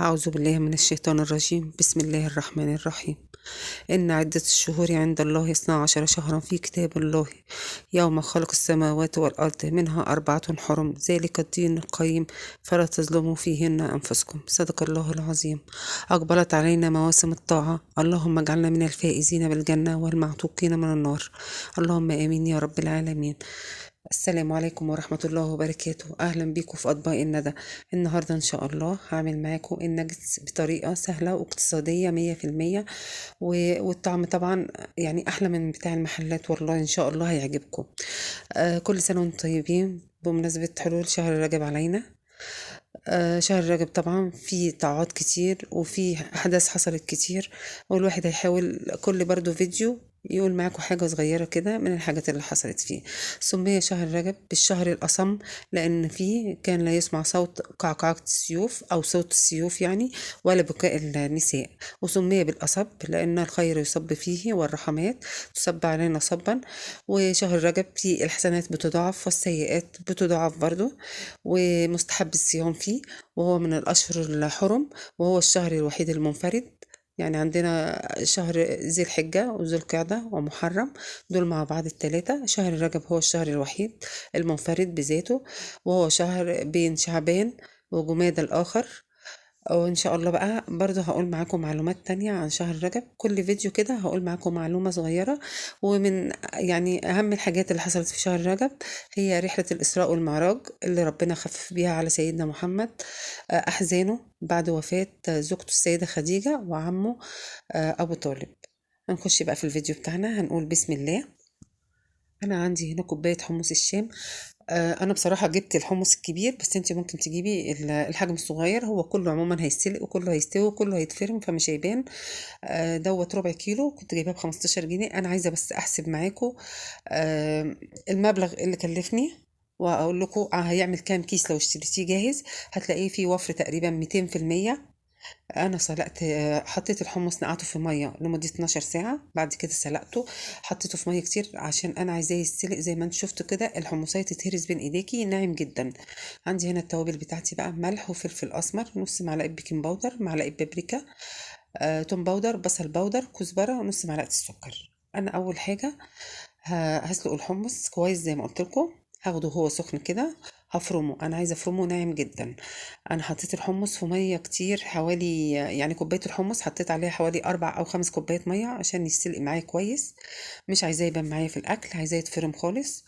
أعوذ بالله من الشيطان الرجيم. بسم الله الرحمن الرحيم. إن عدة الشهور عند الله 12 شهرا في كتاب الله يوم خلق السماوات والأرض منها 4 حرم ذلك الدين القيم فلا تظلموا فيهن أنفسكم. صدق الله العظيم. أقبلت علينا مواسم الطاعة، اللهم اجعلنا من الفائزين بالجنة والمعتوقين من النار. اللهم آمين يا رب العالمين. السلام عليكم ورحمة الله وبركاته. أهلا بيكم في أطباق الندى. النهاردة إن شاء الله هعمل معاكم الناجتس بطريقة سهلة واقتصادية 100%، والطعم طبعا يعني أحلى من بتاع المحلات، والله إن شاء الله هيعجبكم. كل سنة وانتم طيبين بمناسبة حلول شهر رجب علينا. شهر رجب طبعا فيه طاعات كتير وفيه أحداث حصلت كتير، والواحد هيحاول كل برضو فيديو يقول معاكم حاجة صغيرة كده من الحاجات اللي حصلت فيه. سمي شهر رجب بالشهر الأصم لأن فيه كان لا يسمع صوت قعقعة السيوف أو صوت السيوف يعني، ولا بكاء النساء. وسمي بالأصب لأن الخير يصب فيه والرحمات تصب علينا صبا. وشهر رجب فيه الحسنات بتضاعف والسيئات بتضاعف برضو، ومستحب الصيام فيه، وهو من الأشهر الحرم، وهو الشهر الوحيد المنفرد. يعني عندنا شهر ذي الحجة وذو القعدة ومحرم، دول مع بعض التلاتة. شهر رجب هو الشهر الوحيد المنفرد بذاته، وهو شهر بين شعبان وجماد الآخر. وإن شاء الله بقى برضه هقول معاكم معلومات تانية عن شهر رجب، كل فيديو كده هقول معاكم معلومة صغيرة. ومن يعني أهم الحاجات اللي حصلت في شهر رجب هي رحلة الإسراء والمعراج اللي ربنا خفف بيها على سيدنا محمد أحزانه بعد وفاة زوجته السيدة خديجة وعمه أبو طالب. هنخش بقى في الفيديو بتاعنا، هنقول بسم الله. انا عندي هنا كوبايه حمص الشام. انا بصراحه جبت الحمص الكبير، بس انت ممكن تجيبي الحجم الصغير، هو كله عموما هيستلق وكله هيستوي وكله هيتفرم فمش هيبان. دوت ربع كيلو كنت جايباه ب15 جنيه. انا عايزه بس احسب معاكم المبلغ اللي كلفني، واقول لكم هيعمل كام كيس. لو اشتريتيه جاهز هتلاقيه فيه وفر تقريبا 200%. انا سلقت، حطيت الحمص نقعته في ميه لمده 12 ساعه، بعد كده سلقته حطيته في ميه كتير عشان انا عايزاه يتسلق زي ما انت شفتوا كده، الحمصيه تتهرس بين ايديكي ناعم جدا. عندي هنا التوابل بتاعتي بقى: ملح وفلفل اسمر، نص معلقه بيكنج باودر، معلقه بابريكا، توم باودر، بصل باودر، كزبره، ونص معلقه السكر. انا اول حاجه هسلق الحمص كويس زي ما قلت لكم. هاخده هو سخن كده هفرمه، انا عايزه افرمه ناعم جدا. انا حطيت الحمص في ميه كتير، حوالي يعني كوبايه الحمص حطيت عليها حوالي 4 أو 5 كوبايات ميه عشان يستلق معايا كويس. مش عايزاه يبان معايا في الاكل، عايزاه يتفرم خالص.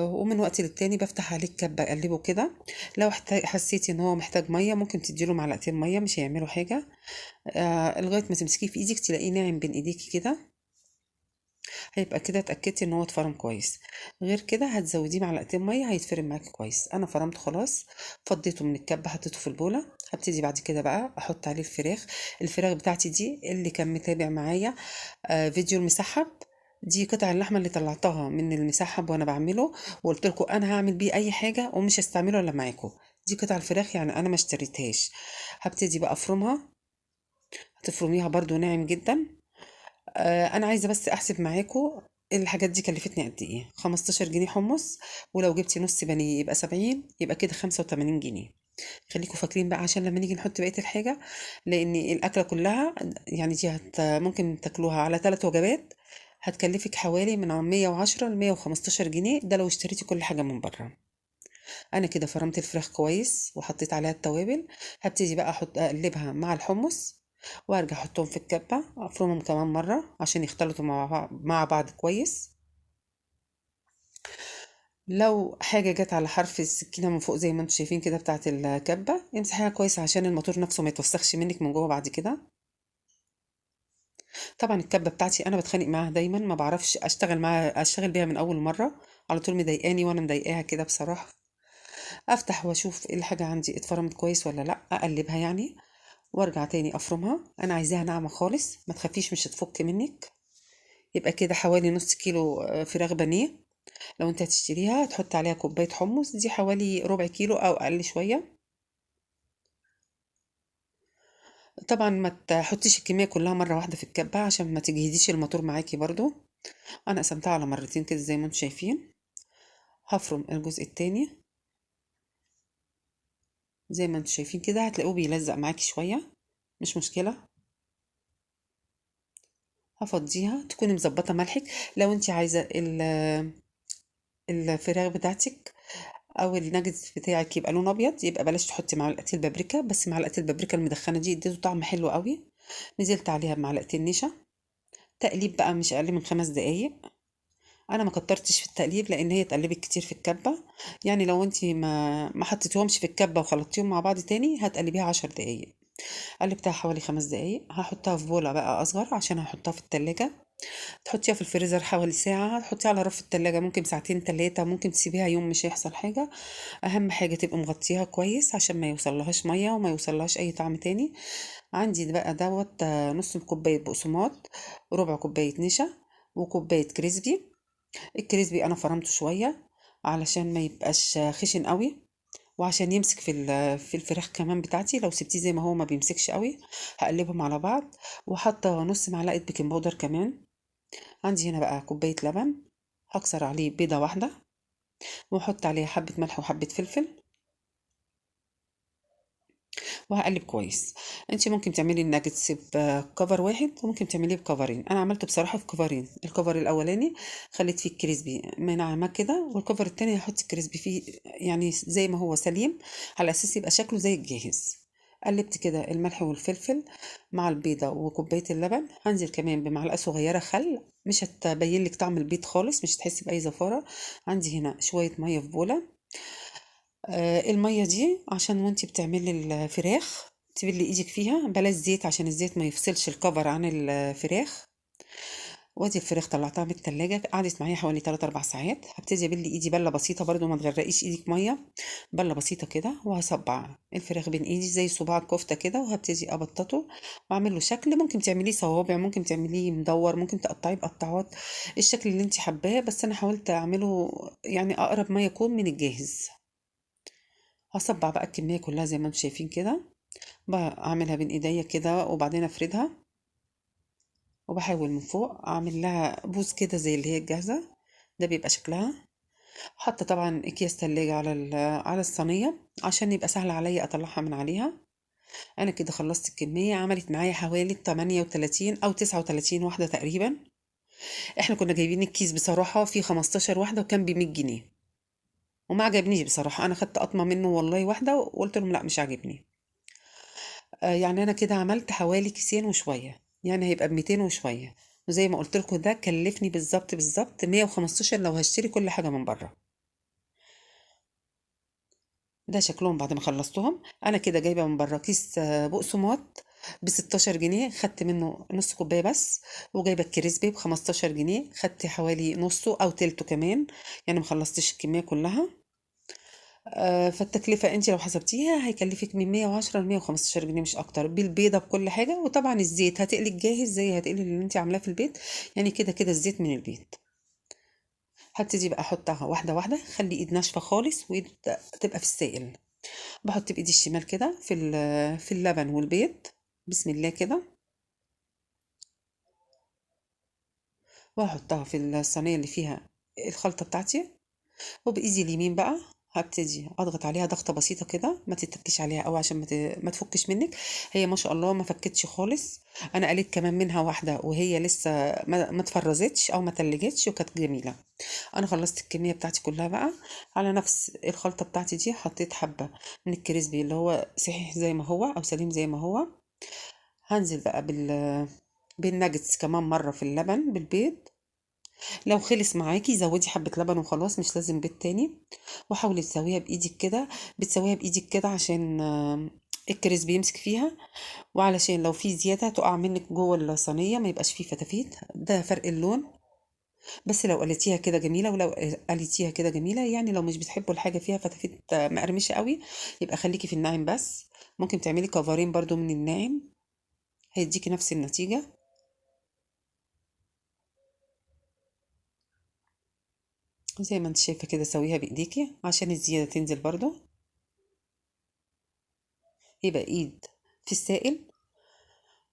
ومن وقت للتاني بفتح عليه الكب اقلبه كده. لو حسيتي ان هو محتاج ميه ممكن تديله معلقتين ميه، مش هيعملوا حاجه. لغايه ما تمسكيه في ايدك تلاقيه ناعم بين ايديكي كده، هيبقى كده اتأكدتي ان هو اتفرم كويس. غير كده هتزوديه معلقتين ميه هيتفرم معاكي كويس. انا فرمته خلاص، فضيته من الكبه حطيته في البوله. هبتدي بعد كده بقى احط عليه الفراخ بتاعتي دي. اللي كان متابع معايا فيديو المسحب، دي قطع اللحمه اللي طلعتها من المسحب وانا بعمله، وقلت لكم انا هعمل بيه اي حاجه ومش هستعمله الا معاكم. دي قطع الفراخ يعني انا ما اشتريتهاش. هبتدي بقى افرمها، هتفرميها برضو ناعم جدا. انا عايزه بس احسب معاكم الحاجات دي كلفتني قد ايه. 15 جنيه حمص، ولو جبتي نص بانيه يبقى 70، يبقى كده 85 جنيه. خليكم فاكرين بقى عشان لما نيجي نحط بقيه الحاجه، لان الاكله كلها يعني دي ممكن تاكلوها على 3 وجبات، هتكلفك حوالي من 110 ل 115 جنيه، ده لو اشتريتي كل حاجه من بره. انا كده فرمت الفراخ كويس وحطيت عليها التوابل. هبتدي بقى اقلبها مع الحمص، وارجع احطهم في الكبة افرمهم كمان مرة عشان يختلطوا مع بعض كويس. لو حاجة جت على حرف السكينة من فوق زي ما انتم شايفين كده بتاعة الكبة، امسحيها كويس عشان الموتور نفسه ما يتوسخش منك من جوه بعد كده. طبعا الكبة بتاعتي انا بتخانق معاها دايما، ما بعرفش اشتغل بيها من اول مرة، على طول مضايقاني وانا مضايقاها كده بصراحة. افتح واشوف ايه الحاجة عندي اتفرمت كويس ولا لا، اقلبها يعني، وارجع تاني افرمها. انا عايزاها ناعمة خالص، ما تخافيش مش هتفك منك. يبقى كده حوالي نص كيلو فراخ بانيه. لو انت هتشتريها تحط عليها كوباية حمص، دي حوالي ربع كيلو او اقل شوية. طبعا ما تحطيش الكمية كلها مرة واحدة في الكبة عشان ما تجهديش الموتور معاكي برضو. انا قسمتها على مرتين كده زي ما انتم شايفين. هفرم الجزء التاني. زي ما انتوا شايفين كده هتلاقوه بيلزق معاكي شوية، مش مشكلة. هفضيها، تكوني مظبطة ملحك. لو انت عايزة الفراخ بتاعتك او الناجتس بتاعك يبقى لون ابيض، يبقى بلاش تحطي معلقتين بابريكا، بس معلقه البابريكا المدخنه دي اديته طعم حلو قوي. نزلت عليها بمعلقتين نشا. تقليب بقى مش اقل من 5 دقايق. انا ما كترتش في التقليب لان هي اتقلبت كتير في الكبه. يعني لو انت ما حطيتيهمش في الكبه وخلطتيهم مع بعض تاني هتقلبيها 10 دقايق. قلبتها حوالي 5 دقايق. هحطها في بوله بقى اصغر عشان هحطها في التلاجة. تحطيها في الفريزر حوالي ساعة، تحطيها على رف التلاجة ممكن ساعتين تلاتة، ممكن تسيبيها يوم مش هيحصل حاجة. أهم حاجة تبقى مغطيها كويس عشان ما يوصلهاش مية وما يوصلهاش أي طعم تاني. عندي بقى دوت نص كوباية بقسماط، ربع كوباية نشا، وكوباية كريسبي. الكريسبي أنا فرمته شوية علشان ما يبقاش خشن قوي، وعشان يمسك في الفراخ كمان بتاعتي. لو سبتيه زي ما هو ما بيمسكش قوي. هقلبهم على بعض. وحاطه نص معلقه بيكنج باودر كمان. عندي هنا بقى كوباية لبن. هكسر عليه بيضة واحدة، واحط عليها حبة ملح وحبة فلفل، وهقلب كويس. انت ممكن تعملي الناجتس بكفر واحد وممكن تعمليه بكفرين. انا عملته بصراحة في كفرين. الكفر الاولاني خليت فيه الكريسبي منعمة كده، والكفر التاني هحط الكريسبي فيه يعني زي ما هو سليم، على اساس يبقى شكله زي الجاهز. قلبت كده الملح والفلفل مع البيضة وكوباية اللبن. هنزل كمان بمعلقة صغيرة خل، مش هتبين لك طعم البيض خالص، مش هتحسي بأي زفارة. عندي هنا شوية مية في بولة. المية دي عشان وانتي بتعملي الفراخ تبلي ايدك فيها، بلاش زيت عشان الزيت ما يفصلش الكفر عن الفراخ. وادي الفراخ طلعتها من التلاجة، قعدت معايا حوالي 3 4 ساعات. هبتدي ابلي ايدي بله بسيطه، برضو ما تغرقيش ايدك ميه، بله بسيطه كده. وهصبع الفراخ بين ايدي زي صباع الكفته كده، وهبتدي ابططه واعمل له شكل. ممكن تعمليه صوابع، ممكن تعمليه مدور، ممكن تقطعيه بقطعات، الشكل اللي انت حباه. بس انا حاولت اعمله يعني اقرب ما يكون من الجاهز. هصبع بقى الكميه كلها زي ما انتم شايفين كده. بعملها بين ايديا كده وبعدين افردها، وبحاول من فوق اعمل لها بوز كده زي اللي هي الجاهزه. ده بيبقى شكلها. حاطه طبعا اكياس تلاجة على الصينيه عشان يبقى سهل عليا اطلعها من عليها. انا كده خلصت الكميه. عملت معايا حوالي 38 او 39 واحده تقريبا. احنا كنا جايبين الكيس بصراحه فيه 15 واحده وكان ب 100 جنيه، وما عجبنيش بصراحه. انا خدت قطمه منه والله واحده وقلت لهم لا مش عاجبني. يعني انا كده عملت حوالي كيسين وشويه، يعني هيبقى ب200 وشويه. وزي ما قلت لكم ده كلفني بالظبط بالظبط 115 لو هشتري كل حاجه من بره. ده شكلهم بعد ما خلصتهم. انا كده جايبه من بره كيس بقسماط ب16 جنيه، خدت منه نص كوبايه بس. وجايبه الكريسبي ب15 جنيه، خدت حوالي نصه او تلته كمان، يعني مخلصتش الكميه كلها. فالتكلفه انت لو حسبتيها هيكلفك من 110 ل 115 جنيه مش اكتر، بالبيضه بكل حاجه. وطبعا الزيت هتقلي الجاهز زي هتقلي اللي انت عاملاه في البيت، يعني كده كده الزيت من البيت. هبتدي بقى احطها واحده واحده، خلي ايد ناشفه خالص وايد تبقى في السائل. بحط بايدي الشمال كده في اللبن والبيض، بسم الله كده. وهحطها في الصينيه اللي فيها الخلطه بتاعتي. وبايدي اليمين بقى هبتدي اضغط عليها ضغطه بسيطه كده، ما تتكيش عليها قوي عشان ما تفكش منك. هي ما شاء الله ما فكتش خالص. انا قليت كمان منها واحده وهي لسه ما اتفرزتش او ما تلجتش، وكانت جميله. انا خلصت الكميه بتاعتي كلها بقى. على نفس الخلطه بتاعتي دي حطيت حبه من الكريسبي اللي هو صحيح زي ما هو او سليم زي ما هو. هنزل بقى بالناجتس كمان مره في اللبن بالبيض. لو خلص معاكي زودي حبه لبن وخلاص، مش لازم بيض تاني. وحاولي تسويها بايدك كده. بتسويها بايدك كده عشان الكريسبي يمسك فيها، وعلشان لو في زياده تقع منك جوه الصينيه ما يبقاش فيه فتافيت. ده فرق اللون. بس لو قليتيها كده جميلة، ولو قليتيها كده جميلة. يعني لو مش بتحبوا الحاجة فيها فتافيت مقرمشة قوي، يبقى خليكي في الناعم بس. ممكن تعملي كفرين برضو من الناعم، هيديكي نفس النتيجة. زي ما انت شايفة كده سويها بايديكي عشان الزيادة تنزل برضو. يبقى ايد في السائل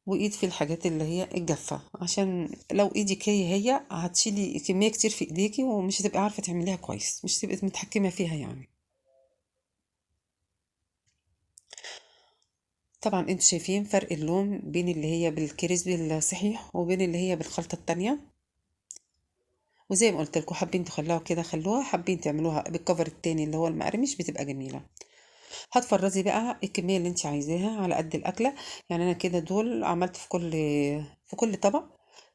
وايد في الحاجات اللي هي الجافة، عشان لو ايدك هي هتشيلي كمية كتير في ايديكي ومش هتبقي عارفة تعمليها كويس، مش هتبقي متحكمة فيها يعني. طبعا انتوا شايفين فرق اللون بين اللي هي بالكريسبي الصحيح وبين اللي هي بالخلطة التانية. وزي ما قلت لكم، حابين تخلوها كده خلوها، حابين تعملوها بالكفر التاني اللي هو المقرمش بتبقى جميلة. هتفرزي بقى الكمية اللي انت عايزاها على قد الأكلة. يعني انا كده دول عملت في كل طبق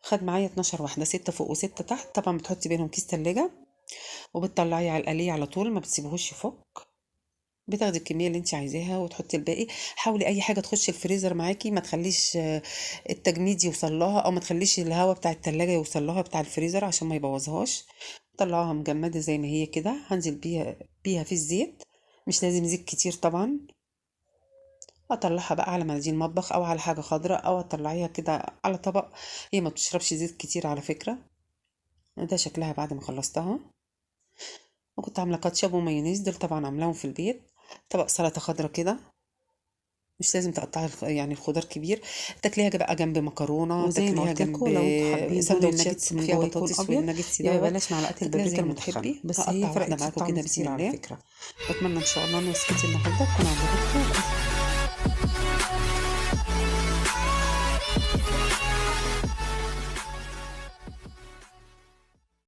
خد معايا 12 واحدة، 6 فوق و6 تحت. طبعا بتحطي بينهم كيس تلاجة وبتطلعي على القلي على طول، ما بتسيبهوش يفك. بتاخدي الكمية اللي انت عايزاها وتحطي الباقي. حاولي اي حاجة تخش الفريزر معاكي ما تخليش التجميد يوصل لها، او ما تخليش الهواء بتاع التلاجة يوصل لها بتاع الفريزر عشان ما يبوظهاش. طلعوها مجمدة زي ما هي كده. هنزل بيها في الزيت، مش لازم زيت كتير طبعا. اطلعها بقى على مناديل مطبخ او على حاجة خضراء، او اطلعيها كده على طبق. هي ما بتشربش زيت كتير على فكرة. ده شكلها بعد ما خلصتها. وكنت عاملة كاتشب ومايونيز، دول طبعا عاملاهم في البيت. طبق سلطة خضرا كده، مش لازم تقطعي يعني الخضار كبير. تاكليها بقى جنب مكرونه، وزي ما تاكليها قلت جنب لكم لو انتوا حابين لون سندوتشات الناجتس من فيها جوه يكون بطاطس ابيض والناجتس يبقى دوت. بلاش معلقه تاكليها زي البابريكا ما المدخنه، تحبي. بس هي هقطع واحده فرقت في معاكم الطعم كده بسم كتير على الله. فكره. واتمنى ان شاء الله ان وصفتي النهارده تكون عجبتكم.